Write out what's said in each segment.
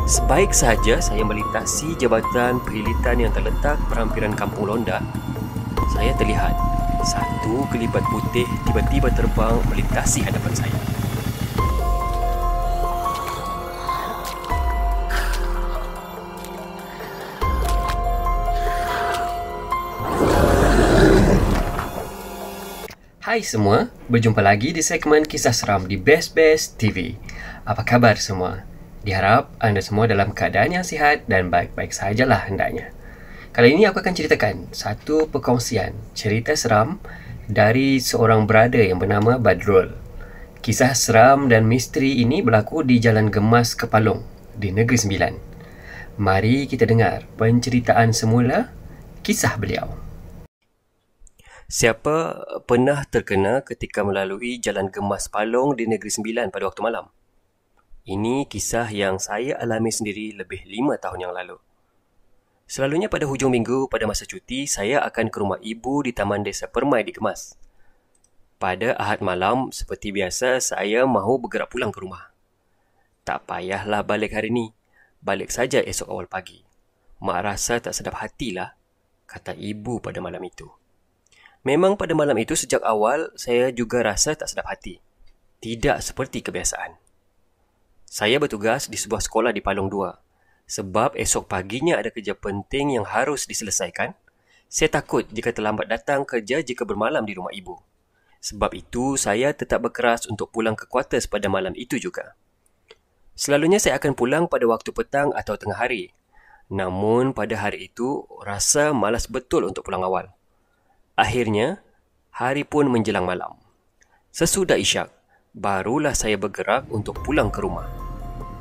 Sebaik sahaja saya melintasi jabatan perhilitan yang terletak berhampiran Kampung Londa, saya terlihat satu kelibat putih tiba-tiba terbang melintasi hadapan saya. Hai semua, berjumpa lagi di segmen Kisah Seram di Best TV. Apa kabar semua? Diharap anda semua dalam keadaan yang sihat dan baik-baik sajalah hendaknya. Kali ini aku akan ceritakan satu perkongsian cerita seram dari seorang brother yang bernama Badrul. Kisah seram dan misteri ini berlaku di Jalan Gemas Kepalong di Negeri Sembilan. Mari kita dengar penceritaan semula kisah beliau. Siapa pernah terkena ketika melalui Jalan Gemas Palong di Negeri Sembilan pada waktu malam? Ini kisah yang saya alami sendiri lebih 5 tahun yang lalu. Selalunya pada hujung minggu pada masa cuti, saya akan ke rumah ibu di Taman Desa Permai di Gemas. Pada Ahad malam, seperti biasa, saya mahu bergerak pulang ke rumah. Tak payahlah balik hari ni. Balik saja esok awal pagi. Mak rasa tak sedap hatilah, kata ibu pada malam itu. Memang pada malam itu sejak awal saya juga rasa tak sedap hati. Tidak seperti kebiasaan. Saya bertugas di sebuah sekolah di Palong 2. Sebab esok paginya ada kerja penting yang harus diselesaikan. Saya takut jika terlambat datang kerja jika bermalam di rumah ibu. Sebab itu saya tetap berkeras untuk pulang ke kuartus pada malam itu juga. Selalunya saya akan pulang pada waktu petang atau tengah hari. Namun pada hari itu rasa malas betul untuk pulang awal. Akhirnya, hari pun menjelang malam. Sesudah isyak, barulah saya bergerak untuk pulang ke rumah.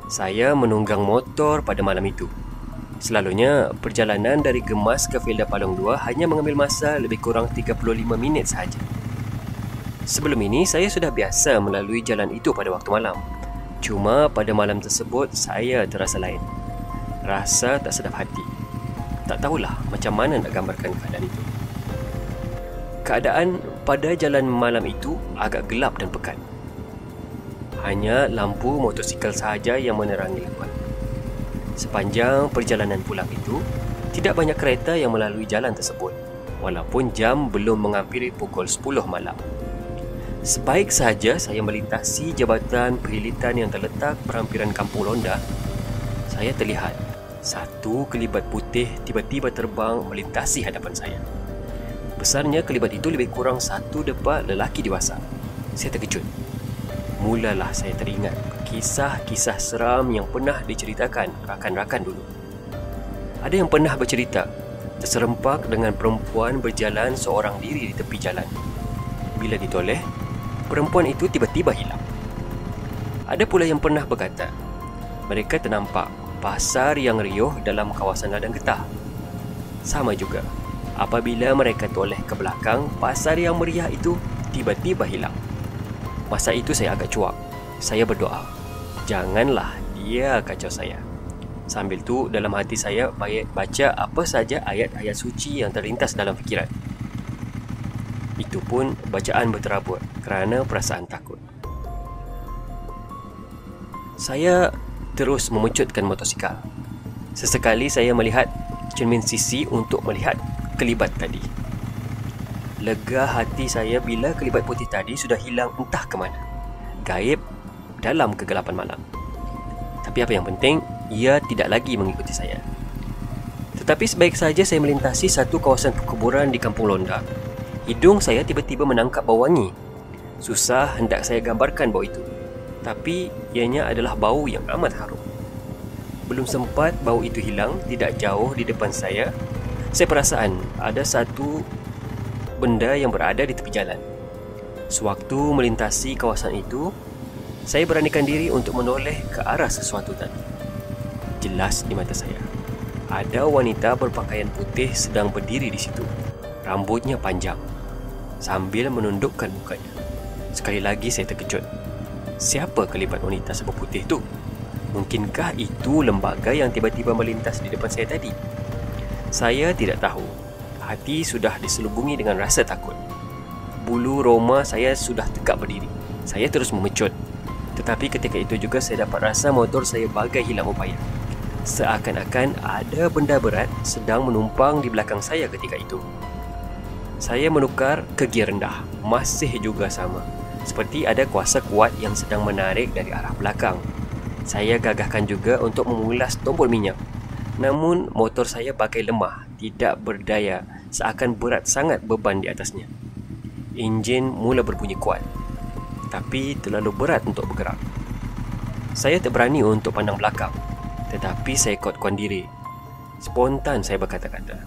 Saya menunggang motor pada malam itu. Selalunya, perjalanan dari Gemas ke Felda Palong 2 hanya mengambil masa lebih kurang 35 minit sahaja. Sebelum ini, saya sudah biasa melalui jalan itu pada waktu malam. Cuma pada malam tersebut, saya terasa lain. Rasa tak sedap hati. Tak tahulah macam mana nak gambarkan keadaan itu. Keadaan pada jalan malam itu agak gelap dan pekat. Hanya lampu motosikal sahaja yang menerangi lewat. Sepanjang perjalanan pulang itu, tidak banyak kereta yang melalui jalan tersebut, walaupun jam belum menghampiri pukul 10 malam. Sebaik sahaja saya melintasi jabatan perhilitan yang terletak berhampiran Kampung Londa, saya terlihat satu kelibat putih tiba-tiba terbang melintasi hadapan saya. Besarnya kelibat itu lebih kurang satu depak lelaki dewasa. Saya terkejut. Mulalah saya teringat kisah-kisah seram yang pernah diceritakan rakan-rakan dulu. Ada yang pernah bercerita terserempak dengan perempuan berjalan seorang diri di tepi jalan. Bila ditoleh, perempuan itu tiba-tiba hilang. Ada pula yang pernah berkata mereka ternampak pasar yang riuh dalam kawasan ladang getah. Sama juga, apabila mereka toleh ke belakang, pasar yang meriah itu tiba-tiba hilang. Masa itu saya agak cuak. Saya berdoa, janganlah dia kacau saya. Sambil tu dalam hati saya baca apa saja ayat-ayat suci yang terlintas dalam fikiran. Itu pun bacaan berterabur kerana perasaan takut. Saya terus memecutkan motosikal. Sesekali saya melihat cermin sisi untuk melihat kelibat tadi. Lega hati saya bila kelibat putih tadi sudah hilang entah ke mana, gaib dalam kegelapan malam. Tapi apa yang penting, ia tidak lagi mengikuti saya. Tetapi sebaik saja saya melintasi satu kawasan perkuburan di Kampung Londa, hidung saya tiba-tiba menangkap bau wangi. Susah hendak saya gambarkan bau itu, tapi ianya adalah bau yang amat harum. Belum sempat bau itu hilang, tidak jauh di depan saya perasan ada satu benda yang berada di tepi jalan. Sewaktu melintasi kawasan itu, saya beranikan diri untuk menoleh ke arah sesuatu tadi. Jelas di mata saya, ada wanita berpakaian putih sedang berdiri di situ. Rambutnya panjang, sambil menundukkan mukanya. Sekali lagi saya terkejut. Siapa kelibat wanita serba putih itu? Mungkinkah itu lembaga yang tiba-tiba melintas di depan saya tadi? Saya tidak tahu. Hati sudah diselubungi dengan rasa takut. Bulu roma saya sudah tegak berdiri. Saya terus memecut. Tetapi ketika itu juga saya dapat rasa motor saya bagai hilang upaya. Seakan-akan ada benda berat sedang menumpang di belakang saya ketika itu. Saya menukar ke gear rendah, masih juga sama. Seperti ada kuasa kuat yang sedang menarik dari arah belakang. Saya gagahkan juga untuk mengulas tombol minyak. Namun motor saya bagai lemah, tidak berdaya, seakan berat sangat beban di atasnya. Enjin mula berbunyi kuat, tapi terlalu berat untuk bergerak. Saya tak berani untuk pandang belakang, tetapi saya kuatkan diri. Spontan saya berkata-kata,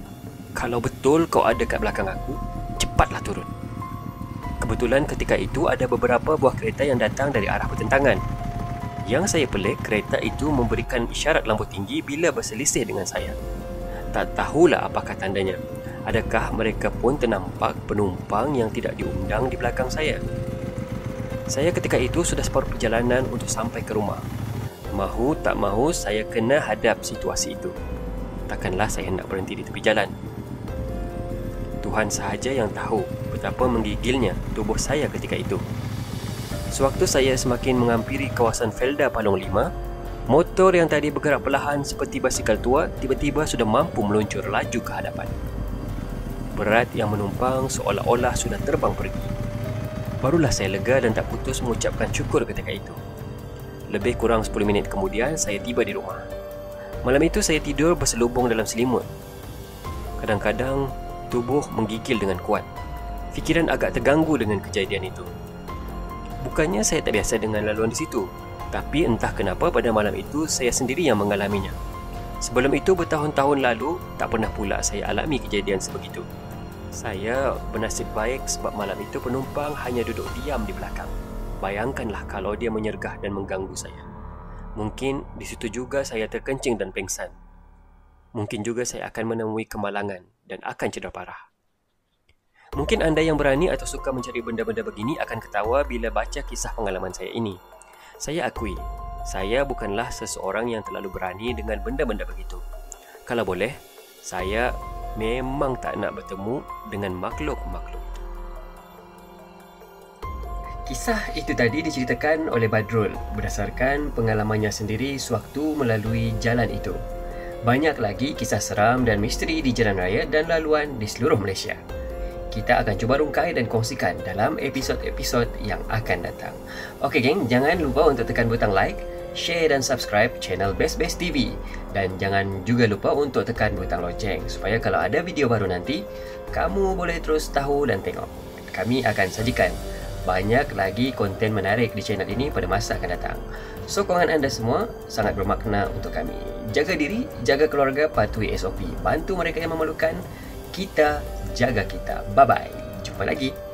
"Kalau betul kau ada kat belakang aku, cepatlah turun." Kebetulan ketika itu ada beberapa buah kereta yang datang dari arah bertentangan. Yang saya pelik, kereta itu memberikan isyarat lampu tinggi bila berselisih dengan saya. Tak tahulah apakah tandanya. Adakah mereka pun ternampak penumpang yang tidak diundang di belakang saya? Saya ketika itu sudah separuh perjalanan untuk sampai ke rumah. Mahu tak mahu saya kena hadap situasi itu. Takkanlah saya hendak berhenti di tepi jalan. Tuhan sahaja yang tahu betapa menggigilnya tubuh saya ketika itu. Sewaktu saya semakin menghampiri kawasan Felda Palong 5, motor yang tadi bergerak perlahan seperti basikal tua tiba-tiba sudah mampu meluncur laju ke hadapan. Berat yang menumpang seolah-olah sudah terbang pergi. Barulah saya lega dan tak putus mengucapkan syukur ketika itu. Lebih kurang 10 minit kemudian saya tiba di rumah. Malam itu saya tidur berselubung dalam selimut. Kadang-kadang tubuh menggigil dengan kuat. Fikiran agak terganggu dengan kejadian itu. Bukannya saya tak biasa dengan laluan di situ, tapi entah kenapa pada malam itu saya sendiri yang mengalaminya. Sebelum itu bertahun-tahun lalu tak pernah pula saya alami kejadian sebegitu. Saya bernasib baik sebab malam itu penumpang hanya duduk diam di belakang. Bayangkanlah kalau dia menyergah dan mengganggu saya. Mungkin di situ juga saya terkencing dan pingsan. Mungkin juga saya akan menemui kemalangan dan akan cedera parah. Mungkin anda yang berani atau suka mencari benda-benda begini akan ketawa bila baca kisah pengalaman saya ini. Saya akui, saya bukanlah seseorang yang terlalu berani dengan benda-benda begitu. Kalau boleh, saya memang tak nak bertemu dengan makhluk-makhluk itu. Kisah itu tadi diceritakan oleh Badrul berdasarkan pengalamannya sendiri sewaktu melalui jalan itu. Banyak lagi kisah seram dan misteri di jalan raya dan laluan di seluruh Malaysia. Kita akan cuba rungkai dan kongsikan dalam episod-episod yang akan datang. Okey geng, jangan lupa untuk tekan butang like, share dan subscribe channel Best Best TV. Dan jangan juga lupa untuk tekan butang loceng supaya kalau ada video baru nanti, kamu boleh terus tahu dan tengok. Kami akan sajikan banyak lagi konten menarik di channel ini pada masa akan datang. Sokongan anda semua sangat bermakna untuk kami. Jaga diri, jaga keluarga, patuhi SOP. Bantu mereka yang memerlukan. Kita jaga kita. Bye-bye. Jumpa lagi.